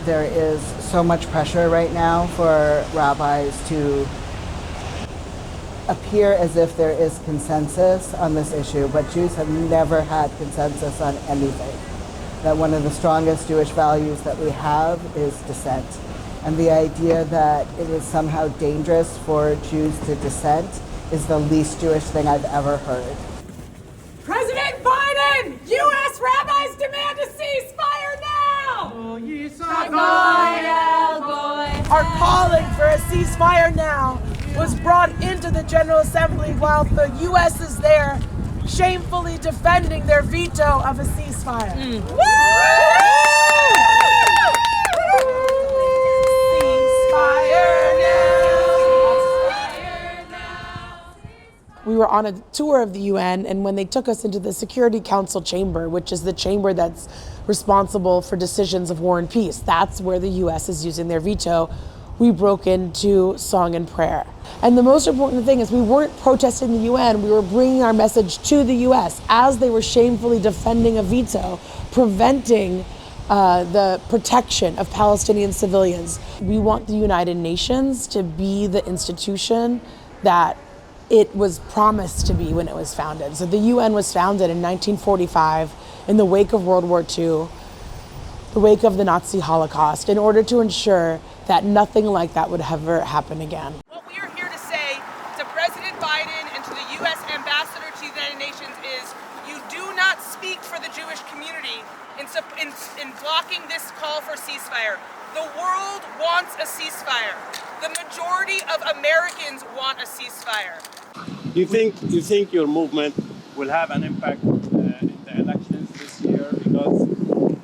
There is so much pressure right now for rabbis to appear as if there is consensus on this issue, but Jews have never had consensus on anything. That one of the strongest Jewish values that we have is dissent. And the idea that it is somehow dangerous for Jews to dissent is the least Jewish thing I've ever heard. President Biden! U.S. rabbis demand a ceasefire now! Our calling for a ceasefire now was brought into the General Assembly while the U.S. is there shamefully defending their veto of a ceasefire. We were on a tour of the UN, and when they took us into the Security Council chamber, which is the chamber that's responsible for decisions of war and peace, that's where the US is using their veto, we broke into song and prayer. And the most important thing is we weren't protesting the UN, we were bringing our message to the US as they were shamefully defending a veto, preventing the protection of Palestinian civilians. We want the United Nations to be the institution that it was promised to be when it was founded. So the UN was founded in 1945 in the wake of World War II, the wake of the Nazi Holocaust, in order to ensure that nothing like that would ever happen again. What we are here to say to President Biden and to the U.S. Ambassador to the United Nations is you do not speak for the Jewish community in blocking this call for ceasefire. The world wants a ceasefire. The majority of Americans want a ceasefire. Do you think your movement will have an impact in the elections this year? Because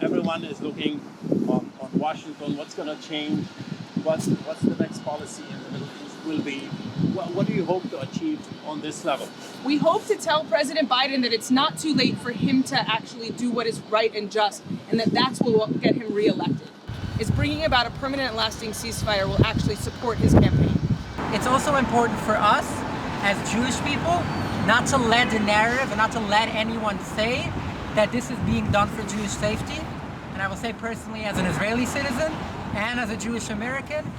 everyone is looking on Washington. What's going to change? What's the next policy in the Middle East will be? What do you hope to achieve on this level? We hope to tell President Biden that it's not too late for him to actually do what is right and just, and that's what will get him reelected. Is bringing about a permanent and lasting ceasefire will actually support his campaign. It's also important for us as Jewish people not to let the narrative and not to let anyone say that this is being done for Jewish safety. And I will say personally, as an Israeli citizen and as a Jewish American,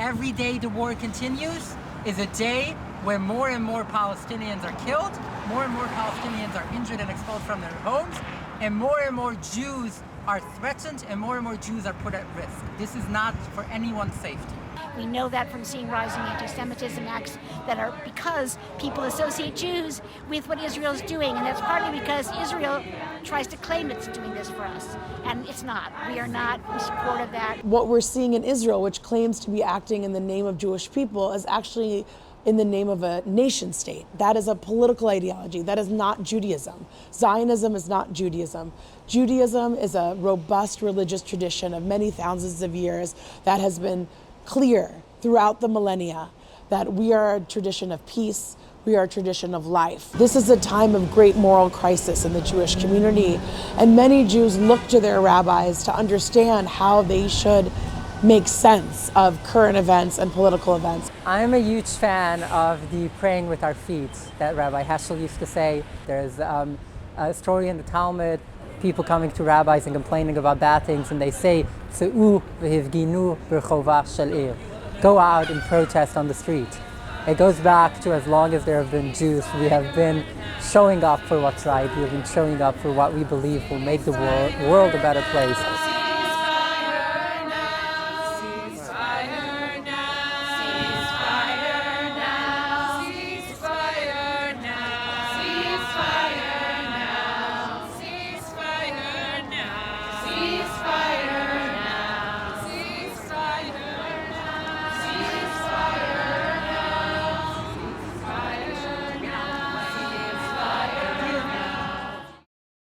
every day the war continues is a day where more and more Palestinians are killed, more and more Palestinians are injured and expelled from their homes, and more Jews are threatened and more Jews are put at risk. This is not for anyone's safety. We know that from seeing rising anti-Semitism acts that are because people associate Jews with what Israel's doing, and that's partly because Israel tries to claim it's doing this for us, and it's not. We are not in support of that. What we're seeing in Israel, which claims to be acting in the name of Jewish people, is actually in the name of a nation state. That is a political ideology. That is not Judaism. Zionism is not Judaism. Judaism is a robust religious tradition of many thousands of years that has been clear throughout the millennia that we are a tradition of peace, we are a tradition of life. This is a time of great moral crisis in the Jewish community, and many Jews look to their rabbis to understand how they should make sense of current events and political events. I'm a huge fan of the praying with our feet that Rabbi Heschel used to say. There's a story in the Talmud, people coming to rabbis and complaining about bad things, and they say, "Tzeu v'hifginu b'rchovah shel ir." Go out and protest on the street. It goes back to as long as there have been Jews. We have been showing up for what's right. We have been showing up for what we believe will make the world a better place.